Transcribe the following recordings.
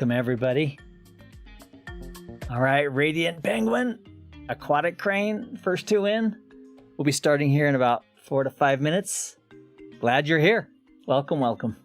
Welcome, everybody. All right, Radiant Penguin, Aquatic Crane, first two in. We'll be starting here in about 4 to 5 minutes. Glad you're here. Welcome, welcome.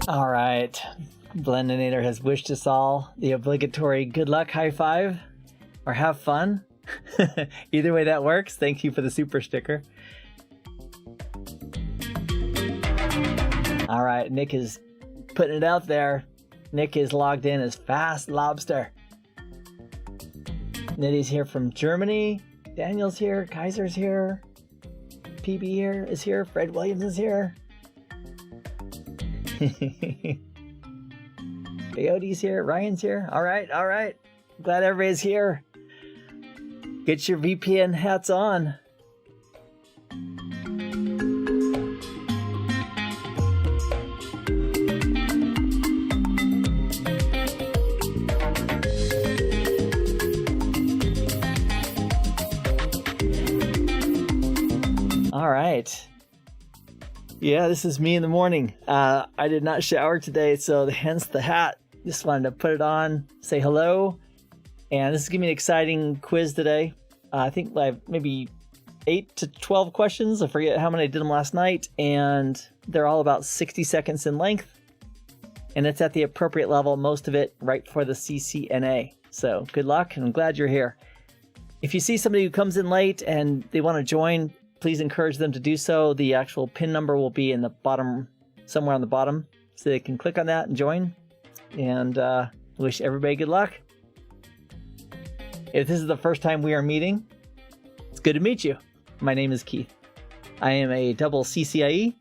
All right, Blendinator has wished us all the obligatory good luck high five or have fun. Either way that works. Thank you for the super sticker. All right, Nick is putting it out there. Nick is logged in as Fast Lobster. Nitty's here from Germany. Daniel's here. Kaiser's here. PB here is here. Fred Williams is here. Coyote's here, Ryan's here. All right. Glad everybody's here. Get your VPN hats on. All right. Yeah, this is me in the morning. I did not shower today, so hence the hat. Just wanted to put it on, say hello. And this is going to be an exciting quiz today. I think I have maybe 8 to 12 questions. I forget how many I did them last night. And they're all about 60 seconds in length. And it's at the appropriate level, most of it right for the CCNA. So good luck, and I'm glad you're here. If you see somebody who comes in late and they want to join, please encourage them to do so. The actual PIN number will be in the bottom, somewhere on the bottom, so they can click on that and join. And wish everybody good luck. If this is the first time we are meeting, it's good to meet you. My name is Keith. I am a double CCIE.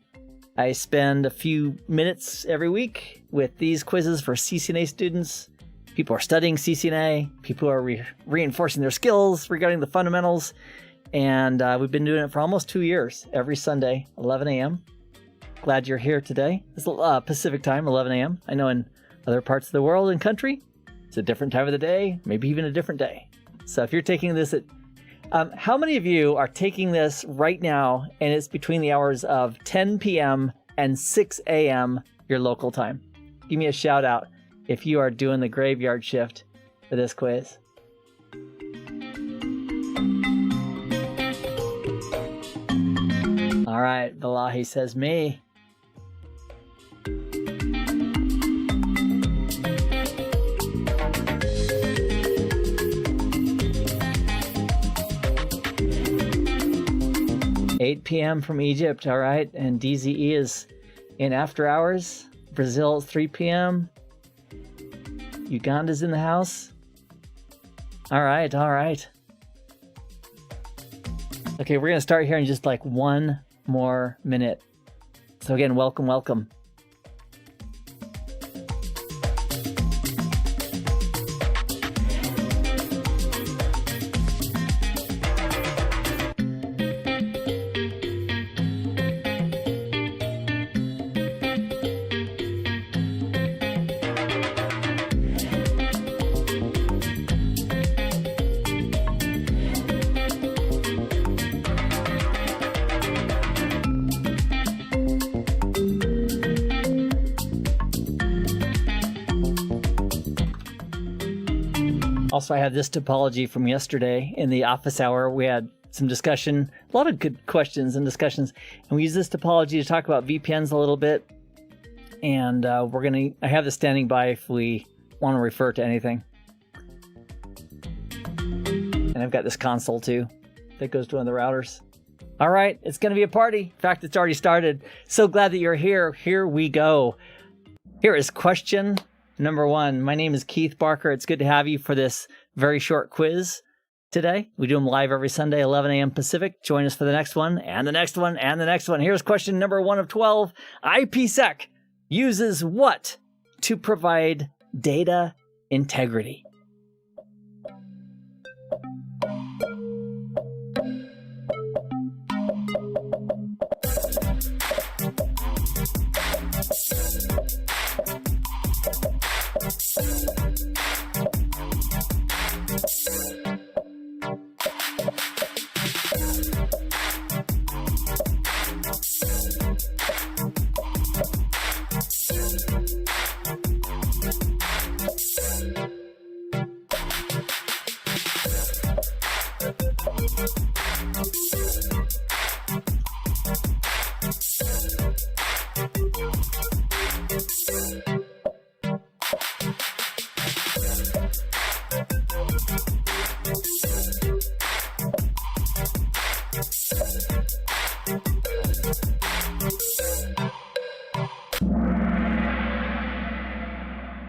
I spend a few minutes every week with these quizzes for CCNA students. People are studying CCNA. People are reinforcing their skills regarding the fundamentals. And we've been doing it for almost 2 years, every Sunday, 11 a.m. Glad you're here today. It's Pacific time, 11 a.m. I know in other parts of the world and country, it's a different time of the day, maybe even a different day. So if you're taking this at, how many of you are taking this right now and it's between the hours of 10 p.m. and 6 a.m. your local time? Give me a shout out if you are doing the graveyard shift for this quiz. All right, Valahi says me. $8 p.m. from Egypt, all right, and DZE is in after hours. Brazil is 3 p.m. Uganda's in the house. All right. Okay, we're gonna start here in just like 1 more minute. So again, welcome. Also, I have this topology from yesterday in the office hour. We had some discussion, a lot of good questions and discussions. And we use this topology to talk about VPNs a little bit. And I have this standing by if we want to refer to anything. And I've got this console too that goes to one of the routers. All right, it's going to be a party. In fact, it's already started. So glad that you're here. Here we go. Here is question number 1. My name is Keith Barker. It's good to have you for this very short quiz today. We do them live every Sunday, 11 a.m. Pacific. Join us for the next one, and the next one, and the next one. Here's question number 1 of 12. IPsec uses what to provide data integrity?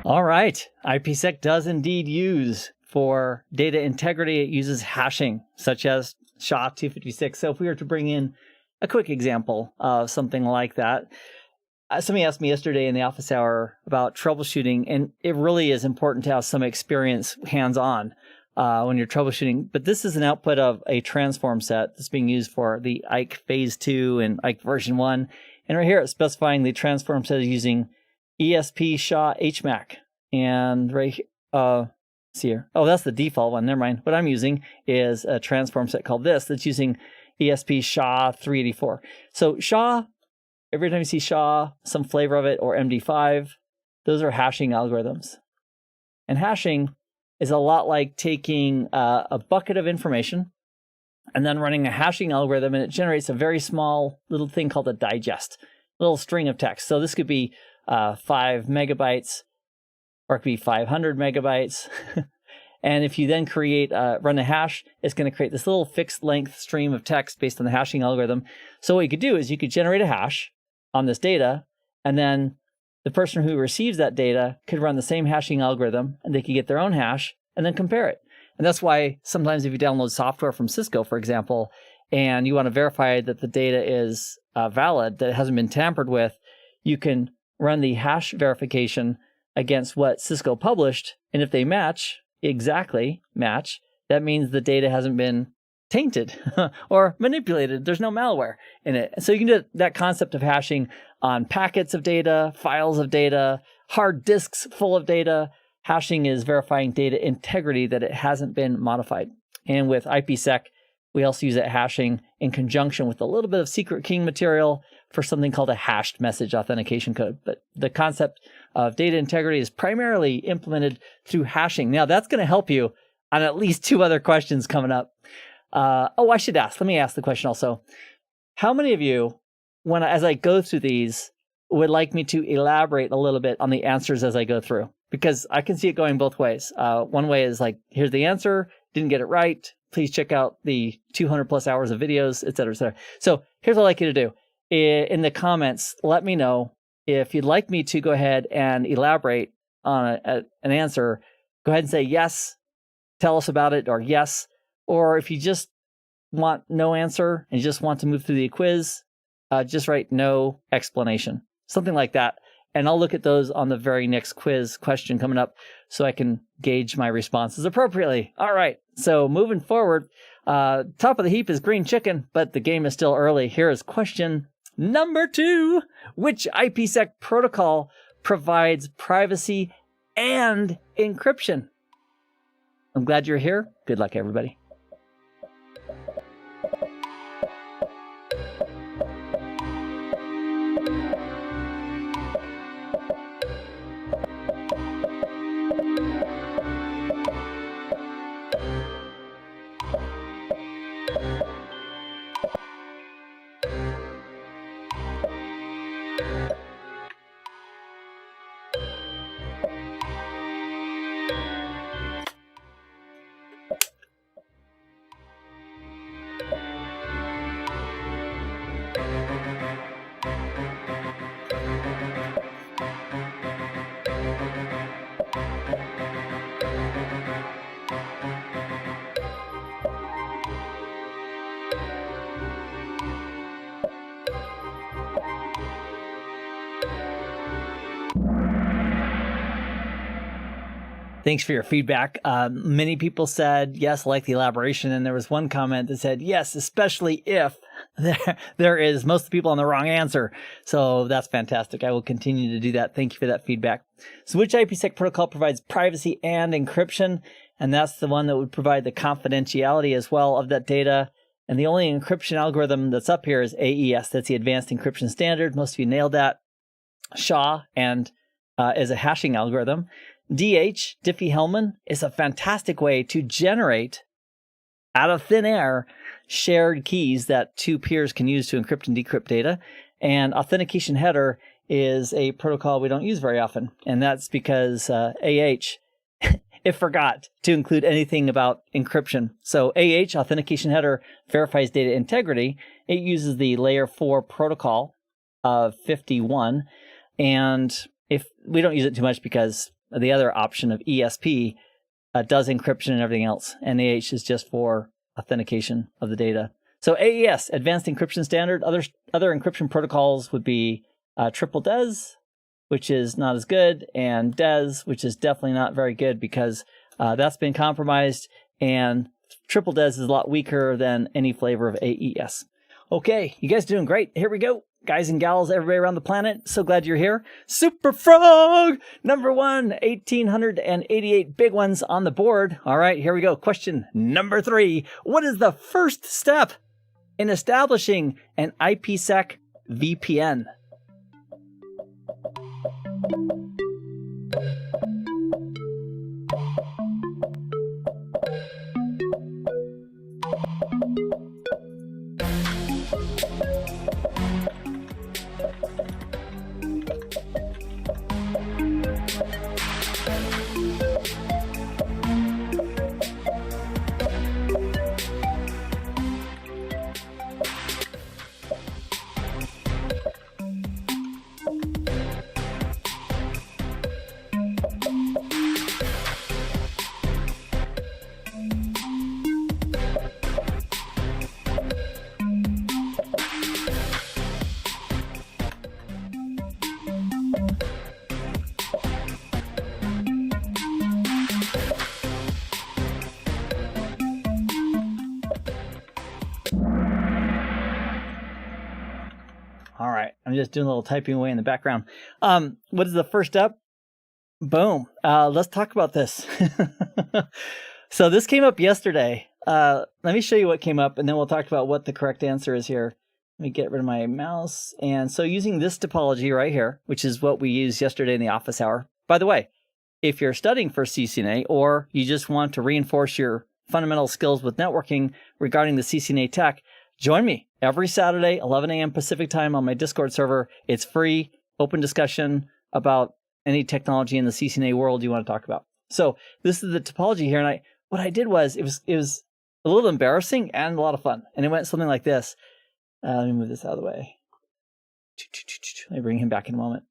All right, IPsec does indeed use, for data integrity, it uses hashing, such as SHA-256. So if we were to bring in a quick example of something like that, somebody asked me yesterday in the office hour about troubleshooting, and it really is important to have some experience hands-on when you're troubleshooting. But this is an output of a transform set that's being used for the IKE Phase 2 and IKE version 1. And right here it's specifying the transform set is using ESP SHA HMAC. And right here, see here. Oh, that's the default one. Never mind. What I'm using is a transform set called this that's using ESP SHA 384. So SHA, every time you see SHA, some flavor of it, or MD5, those are hashing algorithms. And hashing is a lot like taking a bucket of information and then running a hashing algorithm, and it generates a very small little thing called a digest, a little string of text. So this could be 5 megabytes, or it could be 500 megabytes. And if you then run a hash, it's going to create this little fixed length stream of text based on the hashing algorithm. So what you could do is you could generate a hash on this data, and then the person who receives that data could run the same hashing algorithm, and they could get their own hash and then compare it. And that's why sometimes if you download software from Cisco, for example, and you want to verify that the data is valid, that it hasn't been tampered with, you can run the hash verification against what Cisco published, and if they exactly match, that means the data hasn't been tainted or manipulated. There's no malware in it. So you can do that concept of hashing on packets of data, files of data, hard disks full of data. Hashing is verifying data integrity, that it hasn't been modified. And with IPsec, we also use that hashing in conjunction with a little bit of secret keying material for something called a hashed message authentication code. But the concept of data integrity is primarily implemented through hashing. Now, that's going to help you on at least 2 other questions coming up. I should ask. Let me ask the question also. How many of you, as I go through these, would like me to elaborate a little bit on the answers as I go through? Because I can see it going both ways. One way is like, here's the answer, didn't get it right. Please check out the 200 plus hours of videos, et cetera, et cetera. So here's what I'd like you to do. In the comments, let me know if you'd like me to go ahead and elaborate on an answer. Go ahead and say yes, tell us about it, or yes. Or if you just want no answer and you just want to move through the quiz, just write no explanation, something like that. And I'll look at those on the very next quiz question coming up so I can gauge my responses appropriately. All right, so moving forward, top of the heap is green chicken, but the game is still early. Here is question number 2. Which IPsec protocol provides privacy and encryption? I'm glad you're here. Good luck, everybody. Thanks for your feedback. Many people said, yes, like the elaboration. And there was one comment that said, yes, especially if there is most of the people on the wrong answer. So that's fantastic. I will continue to do that. Thank you for that feedback. So which IPsec protocol provides privacy and encryption? And that's the one that would provide the confidentiality as well of that data. And the only encryption algorithm that's up here is AES. That's the Advanced Encryption Standard. Most of you nailed that. SHA and is a hashing algorithm. DH, Diffie-Hellman, is a fantastic way to generate, out of thin air, shared keys that two peers can use to encrypt and decrypt data. And authentication header is a protocol we don't use very often. And that's because AH, it forgot to include anything about encryption. So AH, authentication header, verifies data integrity. It uses the layer 4 protocol of 51. And if we don't use it too much because the other option of ESP does encryption and everything else. And AH is just for authentication of the data. So AES, Advanced Encryption Standard. Other encryption protocols would be Triple DES, which is not as good, and DES, which is definitely not very good because that's been compromised, and Triple DES is a lot weaker than any flavor of AES. Okay, you guys doing great. Here we go. Guys and gals, everybody around the planet, so glad you're here. Super Frog, number 1, 1,888 big ones on the board. All right, here we go. Question number 3. What is the first step in establishing an IPsec VPN? All right, I'm just doing a little typing away in the background. What is the first step? Boom. Let's talk about this. So this came up yesterday. Let me show you what came up, and then we'll talk about what the correct answer is here. Let me get rid of my mouse. And so using this topology right here, which is what we used yesterday in the office hour. By the way, if you're studying for CCNA or you just want to reinforce your fundamental skills with networking regarding the CCNA tech, join me every Saturday, 11 a.m. Pacific time on my Discord server. It's free, open discussion about any technology in the CCNA world you want to talk about. So this is the topology here. And what I did was, it was a little embarrassing and a lot of fun. And it went something like this. Let me move this out of the way. Let me bring him back in a moment.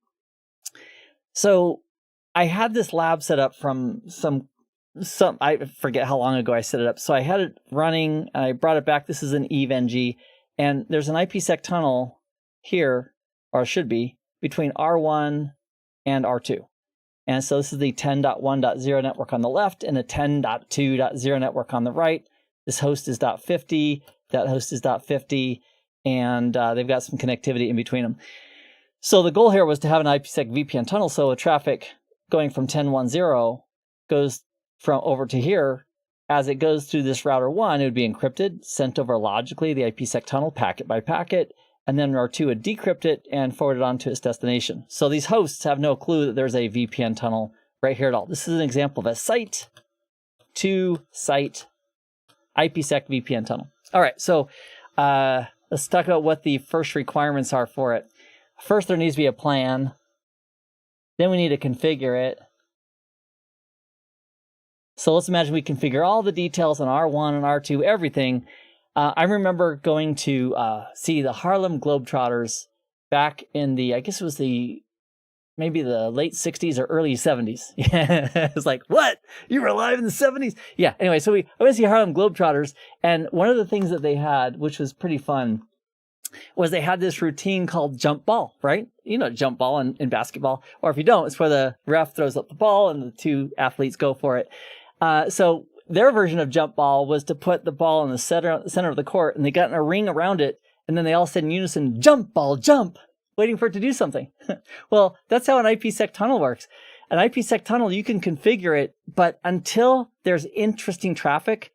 So I had this lab set up from some I forget how long ago I set it up. So I had it running. I brought it back. This is an EVE-NG. And there's an IPsec tunnel here, or it should be, between R1 and R2. And so this is the 10.1.0 network on the left and the 10.2.0 network on the right. This host is .50, that host is .50, and they've got some connectivity in between them. So the goal here was to have an IPsec VPN tunnel, so the traffic going from 10.1.0 goes from over to here. As it goes through this router 1, it would be encrypted, sent over logically, the IPsec tunnel, packet by packet, and then R2 would decrypt it and forward it on to its destination. So these hosts have no clue that there's a VPN tunnel right here at all. This is an example of a site to site IPsec VPN tunnel. All right, so let's talk about what the first requirements are for it. first there needs to be a plan. Then we need to configure it. So let's imagine we configure all the details on R1 and R2, everything. I remember going to see the Harlem Globetrotters back in the, I guess it was maybe the late 60s or early 70s. Yeah, it's like, what? You were alive in the 70s? Yeah, anyway, so I went to see Harlem Globetrotters, and one of the things that they had, which was pretty fun, was they had this routine called jump ball, right? You know, jump ball in basketball. Or if you don't, it's where the ref throws up the ball and the two athletes go for it. So their version of jump ball was to put the ball in the center of the court, and they got in a ring around it, and then they all said in unison, jump ball, jump, waiting for it to do something. Well, that's how an IPsec tunnel works. An IPsec tunnel, you can configure it, but until there's interesting traffic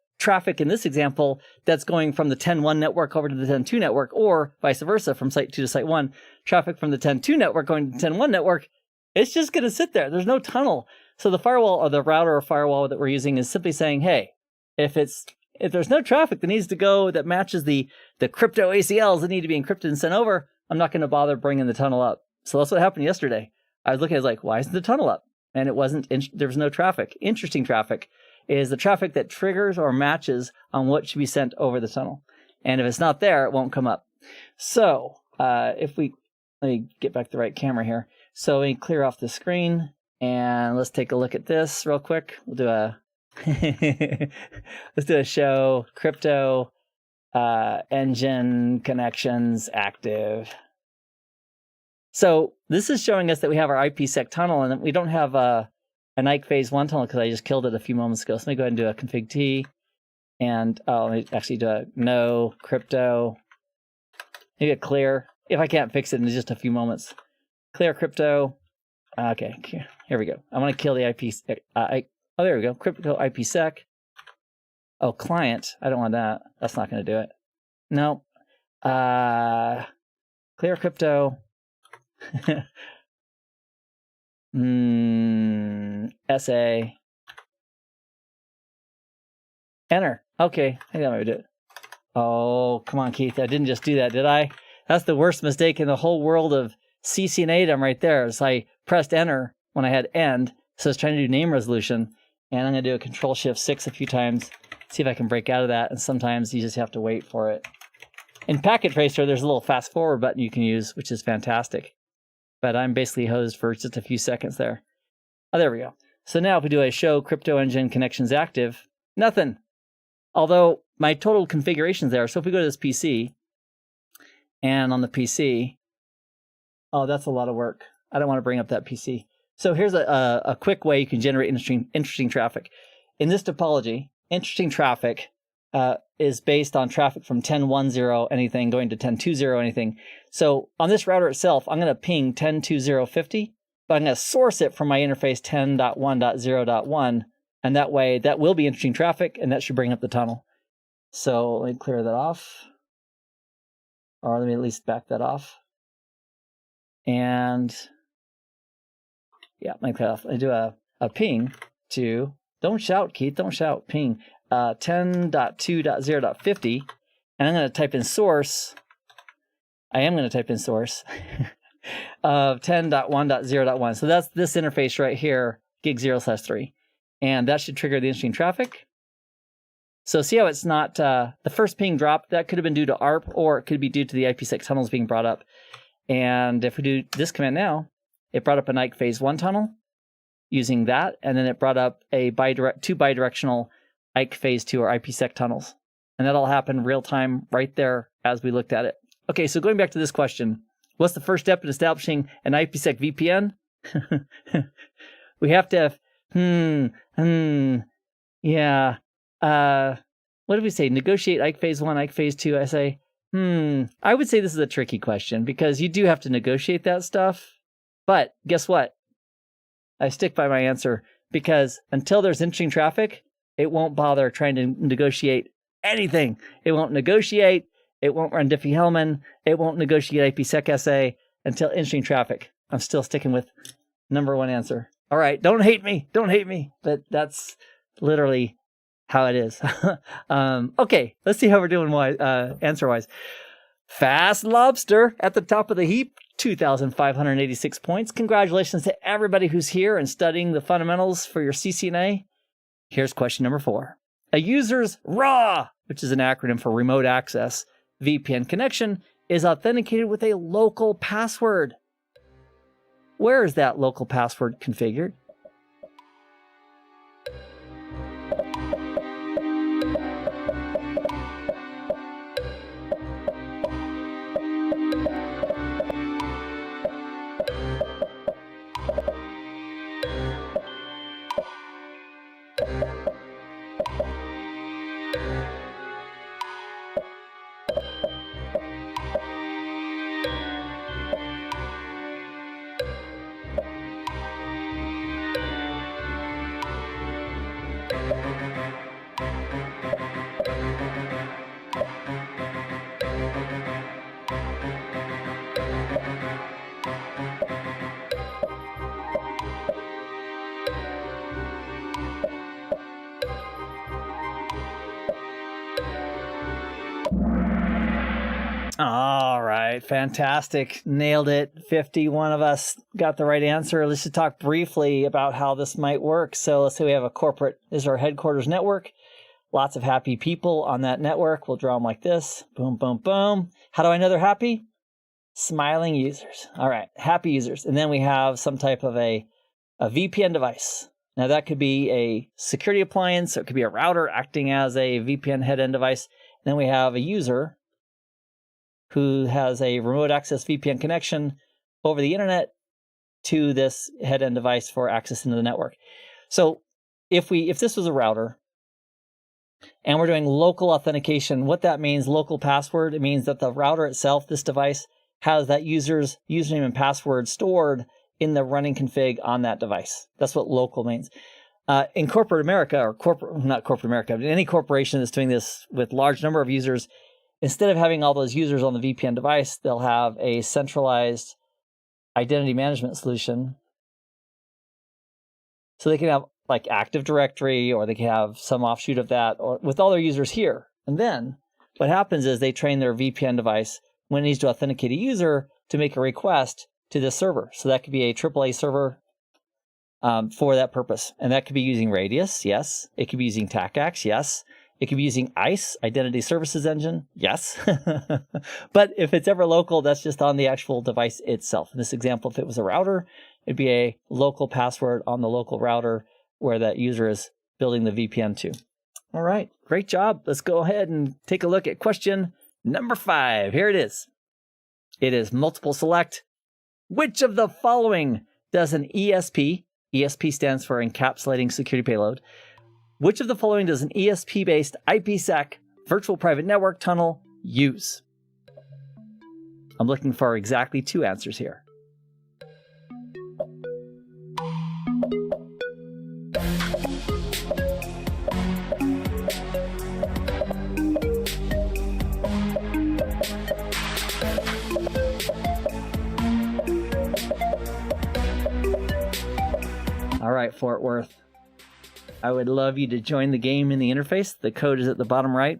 in this example, that's going from the 10.1 network over to the 10.2 network, or vice versa, from Site 2 to Site 1, traffic from the 10.2 network going to the 10.1 network, it's just going to sit there. There's no tunnel. So the firewall, or the router or firewall that we're using, is simply saying, hey, if there's no traffic that needs to go that matches the crypto ACLs that need to be encrypted and sent over, I'm not going to bother bringing the tunnel up. So that's what happened yesterday. I was looking at it like, why isn't the tunnel up? And it wasn't. There was no traffic. Interesting traffic is the traffic that triggers or matches on what should be sent over the tunnel. And if it's not there, it won't come up. So let me get back the right camera here. So let me clear off the screen, and let's take a look at this real quick. We'll do let's do a show crypto engine connections active. So this is showing us that we have our IPsec tunnel, and we don't have an IKE phase 1 tunnel because I just killed it a few moments ago. So let me go ahead and do a config T, and let me actually do a no crypto, maybe a clear. If I can't fix it in just a few moments, clear crypto. Okay, here we go. I want to kill the IPsec. Oh, there we go. Crypto IPsec. Oh, client. I don't want that. That's not going to do it. No. Clear crypto. SA. Enter. Okay, I think that might do it. Oh, come on, Keith. I didn't just do that, did I? That's the worst mistake in the whole world of CCNA right there. Is I pressed enter when I had end, so it's trying to do name resolution, and I'm going to do a Control-Shift-6 a few times, see if I can break out of that, and sometimes you just have to wait for it. In Packet Tracer, there's a little fast-forward button you can use, which is fantastic. But I'm basically hosed for just a few seconds there. Oh, there we go. So now if we do a show crypto engine connections active, nothing. Although my total configuration's there. So if we go to this PC, and on the PC, oh, that's a lot of work. I don't want to bring up that PC. So here's a quick way you can generate interesting traffic. In this topology, interesting traffic is based on traffic from 10.10 anything going to 10.20 anything. So on this router itself, I'm going to ping 10.20.50, but I'm going to source it from my interface 10.1.0.1, and that way that will be interesting traffic, and that should bring up the tunnel. So let me clear that off, or let me at least back that off. And yeah, let me clear off. I do a ping to, don't shout, Keith, don't shout, ping 10.2.0.50, and I'm going to type in source. I am going to type in source of 10.1.0.1. So that's this interface right here, gig0/3. And that should trigger the interesting traffic. So see how it's not, the first ping drop, that could have been due to ARP, or it could be due to the IPsec tunnels being brought up. And if we do this command now, it brought up an IKE phase 1 tunnel using that, and then it brought up two bidirectional IKE phase 2 or IPsec tunnels. And that all happened real time right there as we looked at it. Okay, so going back to this question, what's the first step in establishing an IPsec VPN? We have to have, yeah. What did we say? Negotiate IKE phase 1, IKE phase 2. I say, I would say this is a tricky question because you do have to negotiate that stuff. But guess what? I stick by my answer because until there's interesting traffic, it won't bother trying to negotiate anything. It won't negotiate. It won't run Diffie-Hellman. It won't negotiate IPsec SA until interesting traffic. I'm still sticking with number one answer. All right, don't hate me. Don't hate me. But that's literally how it is. Okay, let's see how we're doing answer-wise. Fast Lobster at the top of the heap. 2,586 points. Congratulations to everybody who's here and studying the fundamentals for your CCNA. Here's question number 4. A user's RA, which is an acronym for Remote Access VPN connection, is authenticated with a local password. Where is that local password configured? All right, fantastic. Nailed it. 51 of us got the right answer. Let's just talk briefly about how this might work. So let's say we have a corporate, this is our headquarters network. Lots of happy people on that network. We'll draw them like this. Boom, boom, boom. How do I know they're happy? Smiling users. All right, happy users. And then we have some type of a VPN device. Now that could be a security appliance. Or it could be a router acting as a VPN head-end device. Then we have a user who has a remote access VPN connection over the internet to this head-end device for access into the network. So if this was a router and we're doing local authentication, what that means, local password, it means that the router itself, this device, has that user's username and password stored in the running config on that device. That's what local means. In corporate America, or not corporate America, but any corporation that's doing this with large number of users, instead of having all those users on the VPN device, they'll have a centralized identity management solution. So they can have like Active Directory, or they can have some offshoot of that, or with all their users here. And then what happens is they train their VPN device when it needs to authenticate a user to make a request to this server. So that could be a AAA server for that purpose. And that could be using Radius, yes. It could be using TACACS, yes. It could be using ICE, Identity Services Engine, yes. But if it's ever local, that's just on the actual device itself. In this example, if it was a router, it'd be a local password on the local router where that user is building the VPN to. All right, great job. Let's go ahead and take a look at question number 5. Here it is. It is multiple select. Which of the following does an ESP, ESP stands for Encapsulating Security Payload, which of the following does an ESP-based IPsec virtual private network tunnel use? I'm looking for exactly 2 answers here. All right, Fort Worth. I would love you to join the game in the interface. The code is at the bottom right,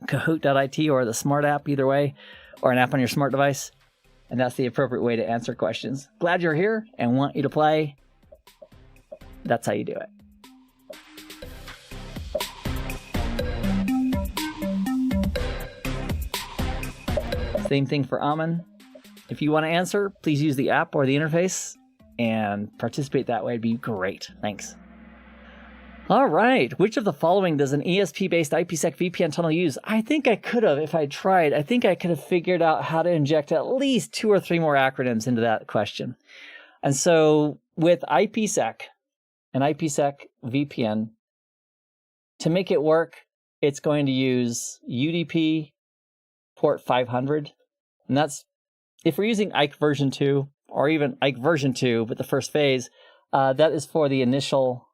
kahoot.it or the smart app, either way, or an app on your smart device. And that's the appropriate way to answer questions. Glad you're here and want you to play. That's how you do it. Same thing for Amin. If you want to answer, please use the app or the interface and participate that way. It'd be great. Thanks. All right. Which of the following does an ESP-based IPsec VPN tunnel use? I think I could have, if I tried, I think I could have figured out how to inject at least 2 or 3 more acronyms into that question. And so with IPsec, an IPsec VPN, to make it work, it's going to use UDP port 500. And that's, if we're using IKE version 2, or even IKE version 2, but the first phase, that is for the initial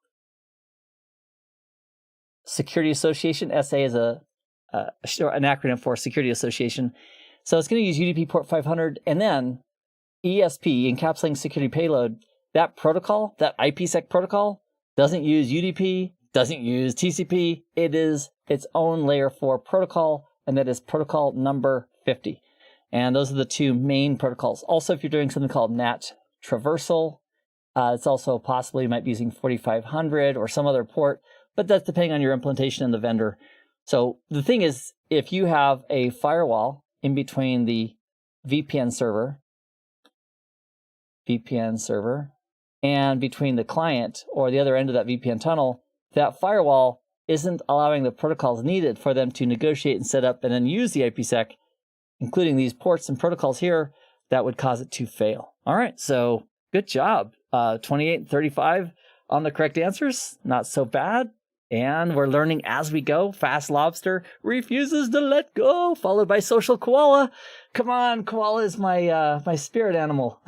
Security Association. SA is an acronym for Security Association. So it's going to use UDP port 500, and then ESP, Encapsulating Security Payload, that protocol, that IPsec protocol, doesn't use UDP, doesn't use TCP. It is its own layer 4 protocol, and that is protocol number 50. And those are the two main protocols. Also, if you're doing something called NAT traversal, it's also possible you might be using 4500 or some other port, but that's depending on your implementation and the vendor. So the thing is, if you have a firewall in between the VPN server, and between the client or the other end of that VPN tunnel, that firewall isn't allowing the protocols needed for them to negotiate and set up and then use the IPsec, including these ports and protocols here, that would cause it to fail. All right, so good job. 28 and 35 on the correct answers. Not so bad. And we're learning as we go. Fast Lobster refuses to let go, followed by Social Koala. Come on, Koala is my spirit animal.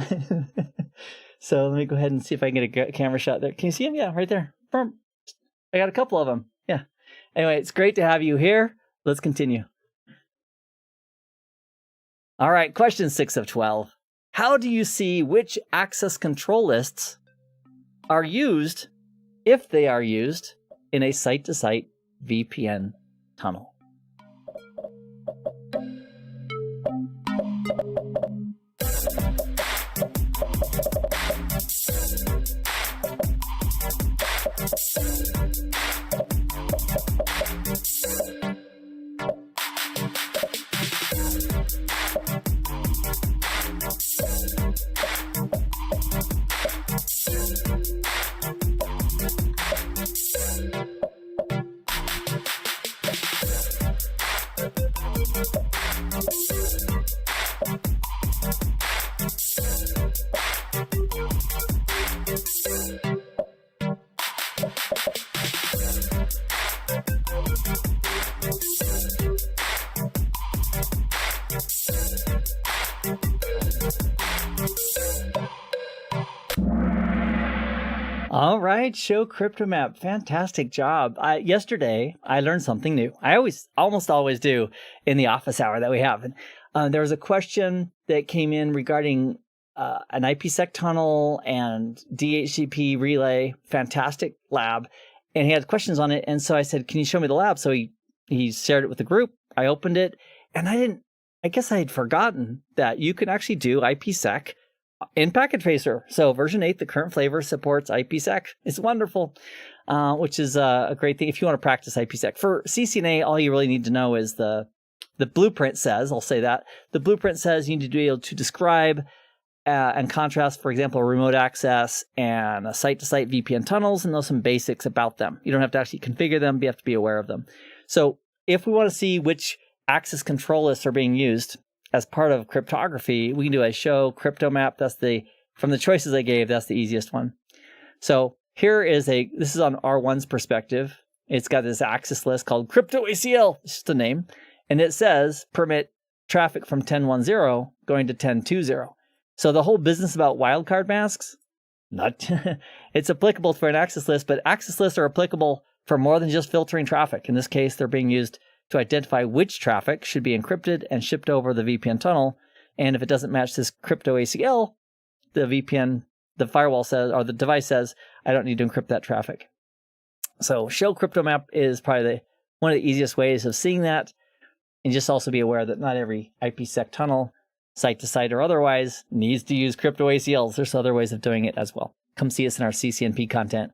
So let me go ahead and see if I can get a camera shot there. Can you see him? Yeah, right there. I got a couple of them. Yeah. Anyway, it's great to have you here. Let's continue. All right, question 6 of 12. How do you see which access control lists are used, if they are used, in a site-to-site VPN tunnel? All right, show crypto map. Fantastic job. Yesterday, I learned something new. I almost always do in the office hour that we have. There was a question that came in regarding an IPsec tunnel and DHCP relay. Fantastic lab. And he had questions on it. And so I said, can you show me the lab? So he shared it with the group. I opened it. And I guess I had forgotten that you can actually do IPsec in Packet Tracer. So version 8, the current flavor, supports IPsec. It's wonderful, which is a great thing if you want to practice IPsec. For CCNA, all you really need to know is the blueprint says, I'll say that, the blueprint says you need to be able to describe and contrast, for example, remote access and site-to-site VPN tunnels, and know some basics about them. You don't have to actually configure them, but you have to be aware of them. So if we want to see which access control lists are being used as part of cryptography, we can do a show crypto map. That's from the choices I gave, that's the easiest one. So here is this is on R1's perspective. It's got this access list called crypto ACL, it's just a name. And it says permit traffic from 10.1.0 going to 10.2.0. So the whole business about wildcard masks, it's applicable for an access list, but access lists are applicable for more than just filtering traffic. In this case, they're being used to identify which traffic should be encrypted and shipped over the VPN tunnel. And if it doesn't match this crypto ACL, the firewall says, or the device says, I don't need to encrypt that traffic. So show crypto map is probably one of the easiest ways of seeing that. And just also be aware that not every IPsec tunnel, site to site or otherwise, needs to use crypto ACLs. There's other ways of doing it as well. Come see us in our CCNP content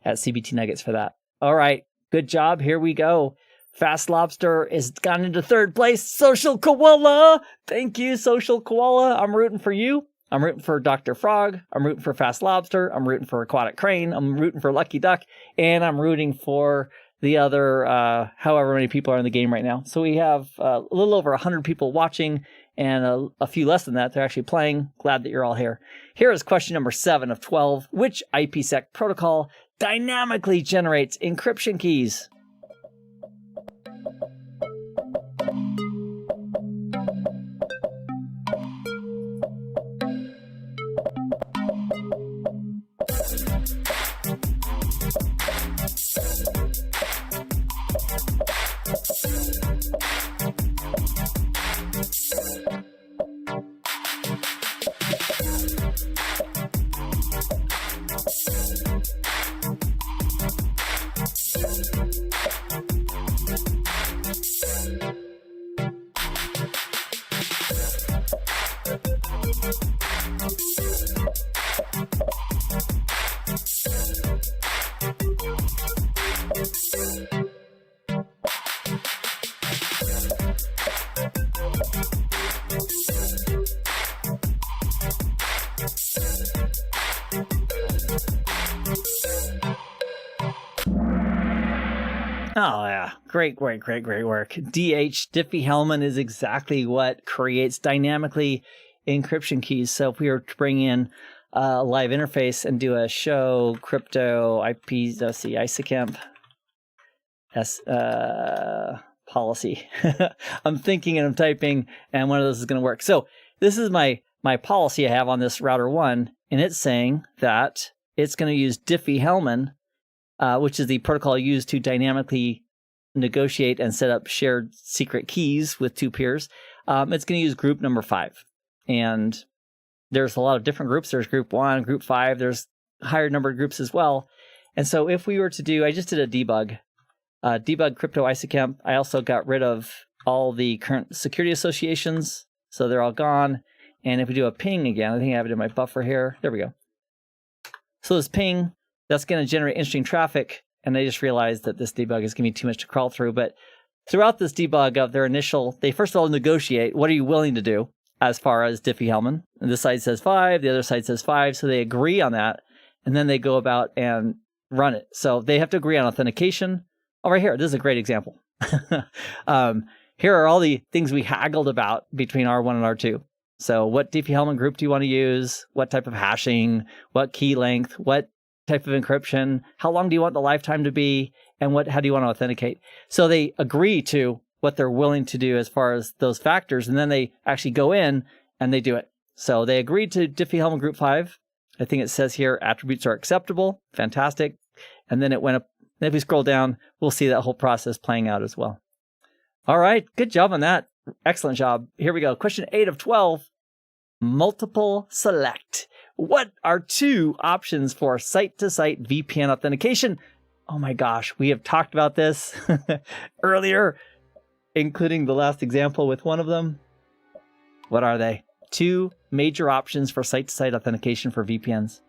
at CBT Nuggets for that. All right, good job. Here we go. Fast Lobster is gone into third place. Social Koala. Thank you, Social Koala. I'm rooting for you. I'm rooting for Dr. Frog. I'm rooting for Fast Lobster. I'm rooting for Aquatic Crane. I'm rooting for Lucky Duck. And I'm rooting for the other, however many people are in the game right now. So we have a little over 100 people watching and a few less than that. They're actually playing. Glad that you're all here. Here is question number 7 of 12. Which IPsec protocol dynamically generates encryption keys? Oh yeah, great work. Diffie-Hellman is exactly what creates dynamically encryption keys. So if we were to bring in a live interface and do a show crypto IPsec policy, I'm thinking and I'm typing, and one of those is going to work. So this is my policy I have on this router 1, and it's saying that it's going to use Diffie-Hellman, which is the protocol used to dynamically negotiate and set up shared secret keys with two peers. It's going to use group number 5. And there's a lot of different groups. There's group 1, group 5. There's higher numbered groups as well. And so if we were to do, I just did a debug crypto ISACamp. I also got rid of all the current security associations. So they're all gone. And if we do a ping again, I think I have it in my buffer here. There we go. So this ping, that's going to generate interesting traffic. And I just realized that this debug is going to be too much to crawl through. But throughout this debug of their initial, they first of all negotiate, what are you willing to do as far as Diffie-Hellman? And this side says 5, the other side says 5. So they agree on that. And then they go about and run it. So they have to agree on authentication. Oh, right here, this is a great example. Here are all the things we haggled about between R1 and R2. So what Diffie-Hellman group do you want to use? What type of hashing? What key length? What type of encryption? How long do you want the lifetime to be? And how do you want to authenticate? So they agree to what they're willing to do as far as those factors, and then they actually go in and they do it. So they agreed to Diffie-Hellman group 5. I think it says here attributes are acceptable. Fantastic. And then it went up. And if we scroll down, we'll see that whole process playing out as well. All right. Good job on that. Excellent job. Here we go. Question 8 of 12. Multiple select. What are 2 options for site-to-site VPN authentication? Oh my gosh, we have talked about this earlier, including the last example with one of them. What are they? 2 major options for site-to-site authentication for VPNs.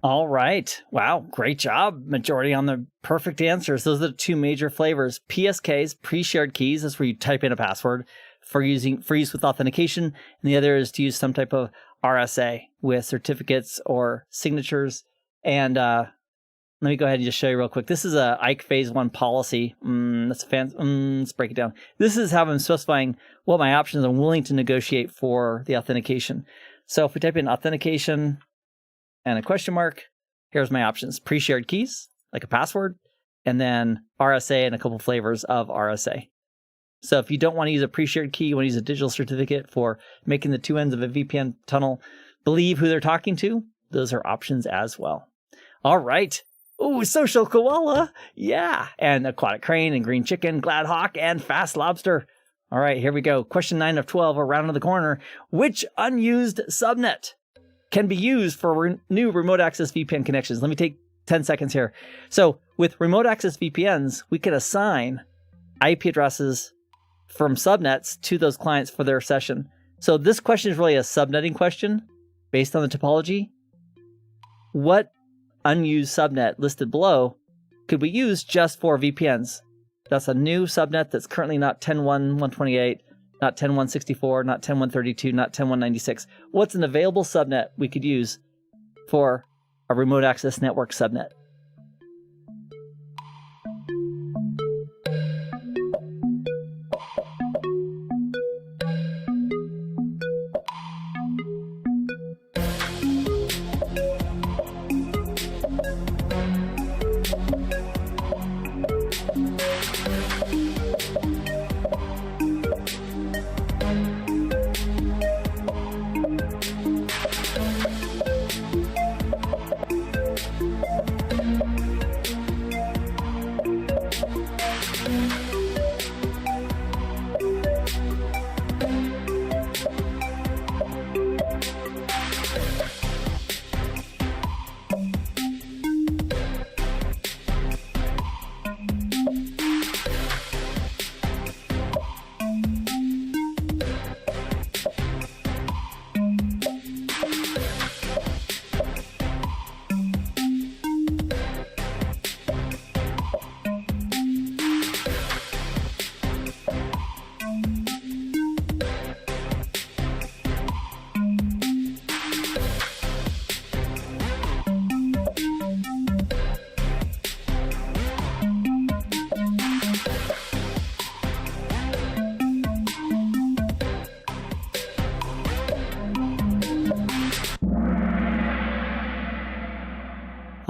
All right. Wow. Great job. Majority on the perfect answers. Those are the 2 major flavors. PSKs, pre-shared keys. That's where you type in a password for use with authentication. And the other is to use some type of RSA with certificates or signatures. And let me go ahead and just show you real quick. This is a IKE phase 1 policy. Let's break it down. This is how I'm specifying what my options I'm willing to negotiate for the authentication. So if we type in authentication and a question mark, here's my options. Pre-shared keys, like a password, and then RSA and a couple flavors of RSA. So if you don't want to use a pre-shared key, you want to use a digital certificate for making the 2 ends of a VPN tunnel believe who they're talking to, those are options as well. All right. Ooh, social koala. Yeah. And aquatic crane and green chicken, glad hawk, and fast lobster. All right, here we go. Question 9 of 12, around the corner. Which unused subnet can be used for new remote access VPN connections? Let me take 10 seconds here. So with remote access VPNs, we can assign IP addresses from subnets to those clients for their session. So this question is really a subnetting question based on the topology. What unused subnet listed below could we use just for VPNs? That's a new subnet that's currently not 10.1.128, not 10.164, not 10.132, not 10.196. What's an available subnet we could use for a remote access network subnet?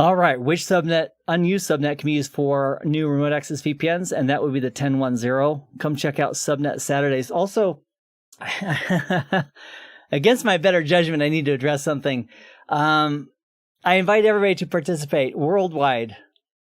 All right, which subnet, unused subnet, can be used for new remote access VPNs? And that would be the 10.10. Come check out Subnet Saturdays. Also, against my better judgment, I need to address something. I invite everybody to participate worldwide,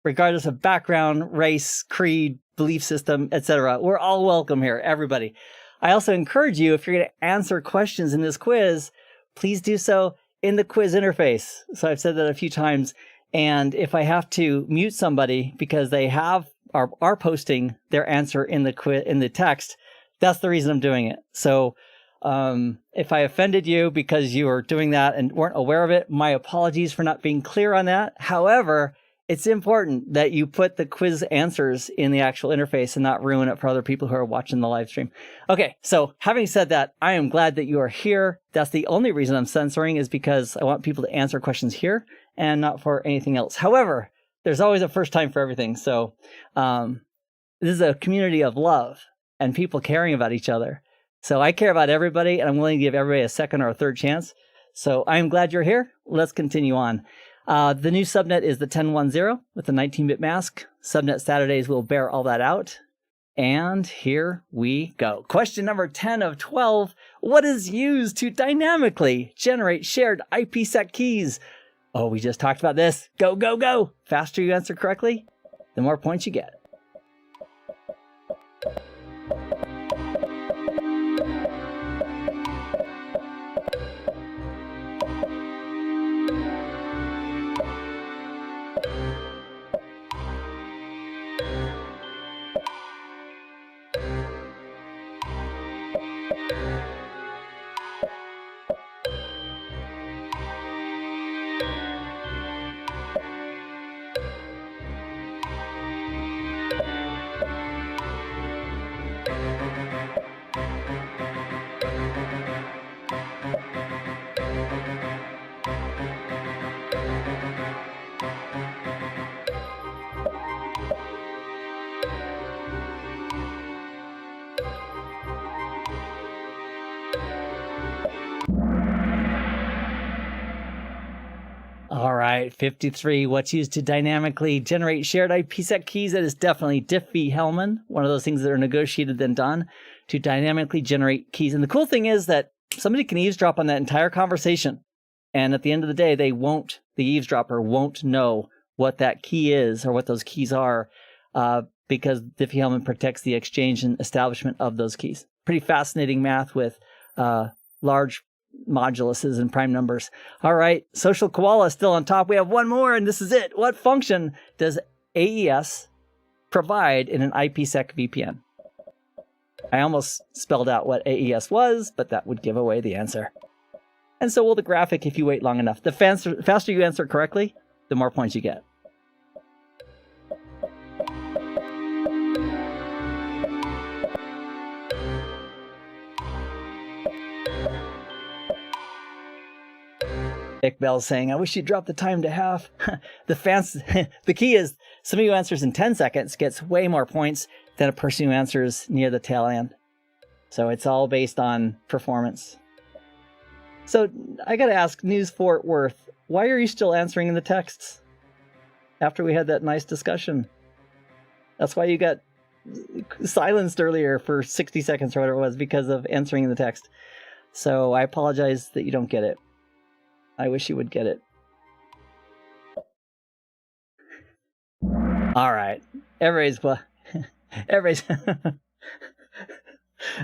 regardless of background, race, creed, belief system, etc. We're all welcome here, everybody. I also encourage you, if you're going to answer questions in this quiz, please do so in the quiz interface. So I've said that a few times. And if I have to mute somebody because they are posting their answer in the text, that's the reason I'm doing it. So if I offended you because you were doing that and weren't aware of it, my apologies for not being clear on that. However, it's important that you put the quiz answers in the actual interface and not ruin it for other people who are watching the live stream. Okay, so having said that, I am glad that you are here. That's the only reason I'm censoring, is because I want people to answer questions here and not for anything else. However, there's always a first time for everything. So this is a community of love and people caring about each other. So I care about everybody, and I'm willing to give everybody a second or a third chance. So I'm glad you're here. Let's continue on. The new subnet is the 10.10 with the 19-bit mask. Subnet Saturdays will bear all that out. And here we go. Question number 10 of 12. What is used to dynamically generate shared IPsec keys? Oh, we just talked about this. Go, go, go. Faster you answer correctly, the more points you get. All right, 53. What's used to dynamically generate shared IPsec keys? That is definitely Diffie-Hellman, one of those things that are negotiated then done to dynamically generate keys. And the cool thing is that somebody can eavesdrop on that entire conversation. And at the end of the day, the eavesdropper won't know what that key is or what those keys are because Diffie-Hellman protects the exchange and establishment of those keys. Pretty fascinating math with large moduluses and prime numbers. All right, Social Koala is still on top. We have one more, and this is it. What function does AES provide in an IPsec VPN? I almost spelled out what AES was, but that would give away the answer. And so will the graphic if you wait long enough. The faster you answer correctly, the more points you get. Bell's saying, I wish you'd drop the time to half. The key is somebody who answers in 10 seconds gets way more points than a person who answers near the tail end. So it's all based on performance. So I got to ask, News Fort Worth, why are you still answering in the texts after we had that nice discussion? That's why you got silenced earlier for 60 seconds or whatever it was, because of answering in the text. So I apologize that you don't get it. I wish you would get it. All right. Everybody's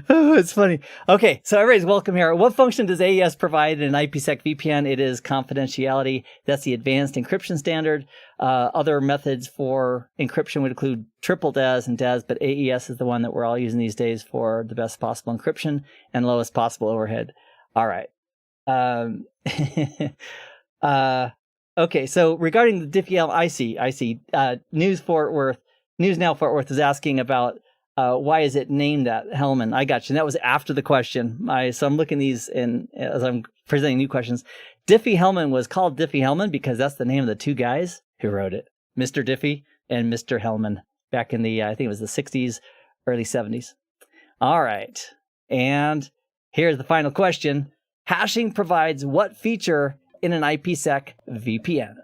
oh, it's funny. Okay, so everybody's welcome here. What function does AES provide in an IPsec VPN? It is confidentiality. That's the advanced encryption standard. Other methods for encryption would include triple DES and DES, but AES is the one that we're all using these days for the best possible encryption and lowest possible overhead. All right. Okay, so regarding the Diffie-Hellman, I see. News Now Fort Worth is asking about why is it named that Hellman? I got you. And that was after the question. So I'm looking these in as I'm presenting new questions. Diffie-Hellman was called Diffie-Hellman because that's the name of the two guys who wrote it, Mr. Diffie and Mr. Hellman, back in the I think it was the 60s, early 70s. All right, and here's the final question. Hashing provides what feature in an IPsec VPN?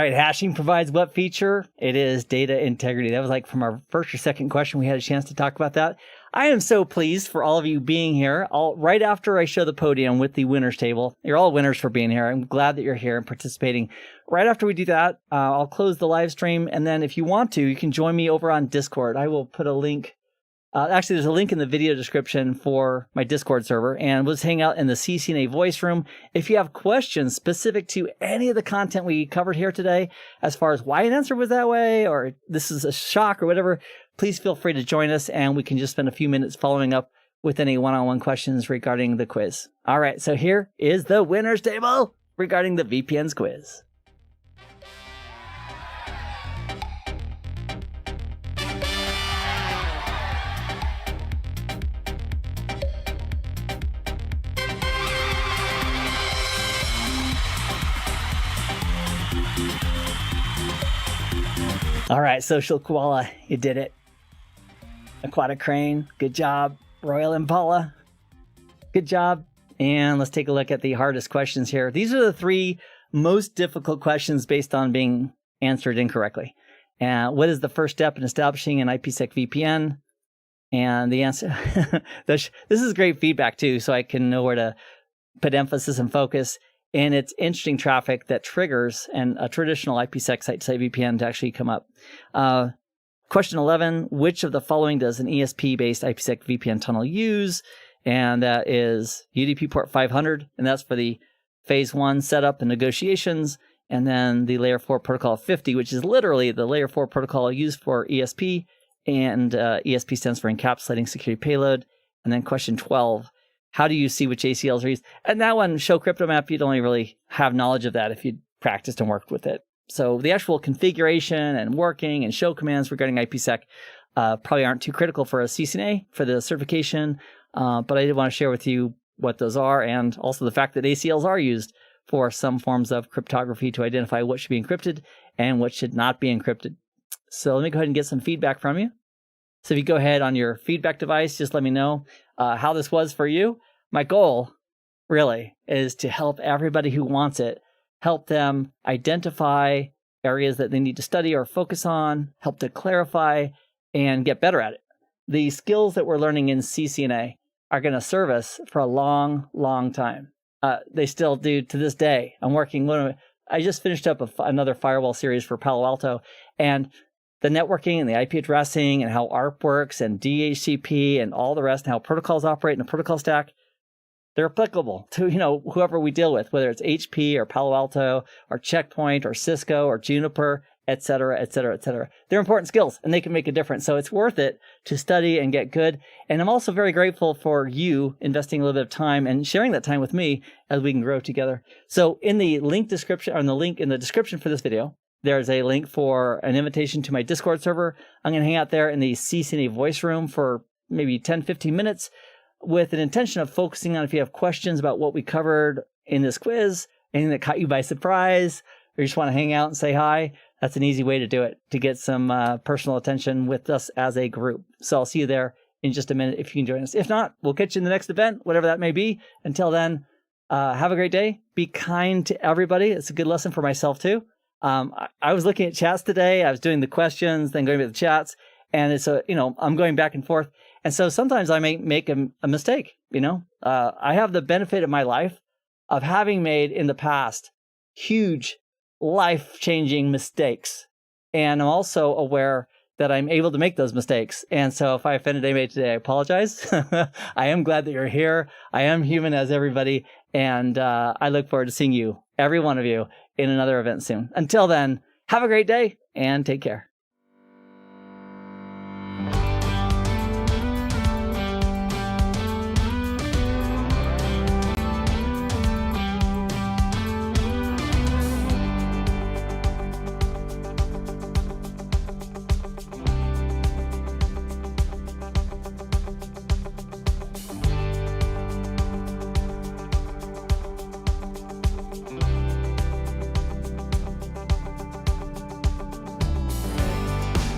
right, hashing provides what feature? It is data integrity. That was like from our first or second question. We had a chance to talk about that. I am so pleased for all of you being here. Right after I show the podium with the winners table, you're all winners for being here. I'm glad that you're here and participating. Right after we do that, I'll close the live stream. And then if you want to, you can join me over on Discord. I will put a link. Actually, there's a link in the video description for my Discord server, and we'll just hang out in the CCNA voice room. If you have questions specific to any of the content we covered here today, as far as why an answer was that way, or this is a shock or whatever, please feel free to join us, and we can just spend a few minutes following up with any one-on-one questions regarding the quiz. All right, so here is the winners table regarding the VPNs quiz. All right, Social Koala, you did it. Aquatic Crane, good job. Royal Impala, good job. And let's take a look at the hardest questions here. These are the 3 most difficult questions based on being answered incorrectly. What is the first step in establishing an IPsec VPN? And the answer, this is great feedback too, so I can know where to put emphasis and focus. And it's interesting traffic that triggers and a traditional IPsec Site VPN to actually come up. Question 11, which of the following does an ESP-based IPsec VPN tunnel use? And that is UDP port 500, and that's for the phase 1 setup and negotiations. And then the layer 4 protocol 50, which is literally the layer 4 protocol used for ESP, and ESP stands for encapsulating security payload. And then question 12, how do you see which ACLs are used? And that one, show crypto map, you'd only really have knowledge of that if you'd practiced and worked with it. So the actual configuration and working and show commands regarding IPsec probably aren't too critical for a CCNA for the certification, but I did want to share with you what those are, and also the fact that ACLs are used for some forms of cryptography to identify what should be encrypted and what should not be encrypted. So let me go ahead and get some feedback from you. So if you go ahead on your feedback device, just let me know how this was for you. My goal, really, is to help everybody who wants it, help them identify areas that they need to study or focus on, help to clarify, and get better at it. The skills that we're learning in CCNA are going to serve us for a long, long time. They still do to this day. I'm working, I just finished up another firewall series for Palo Alto, and the networking and the IP addressing and how ARP works and DHCP and all the rest and how protocols operate in a protocol stack, they're applicable to, whoever we deal with, whether it's HP or Palo Alto or Checkpoint or Cisco or Juniper, et cetera, et cetera, et cetera. They're important skills and they can make a difference. So it's worth it to study and get good. And I'm also very grateful for you investing a little bit of time and sharing that time with me as we can grow together. So in the link description, or in the link in the description for this video, there's a link for an invitation to my Discord server. I'm going to hang out there in the CCNA voice room for maybe 10, 15 minutes with an intention of focusing on if you have questions about what we covered in this quiz, anything that caught you by surprise, or you just want to hang out and say hi. That's an easy way to do it, to get some personal attention with us as a group. So I'll see you there in just a minute if you can join us. If not, we'll catch you in the next event, whatever that may be. Until then, have a great day. Be kind to everybody. It's a good lesson for myself too. I was looking at chats today. I was doing the questions, then going to the chats, and it's I'm going back and forth. And so sometimes I may make a mistake. I have the benefit of my life of having made in the past huge life-changing mistakes. And I'm also aware that I'm able to make those mistakes. And so if I offended anybody today, I apologize. I am glad that you're here. I am human as everybody. And I look forward to seeing you, every one of you, in another event soon. Until then, have a great day and take care.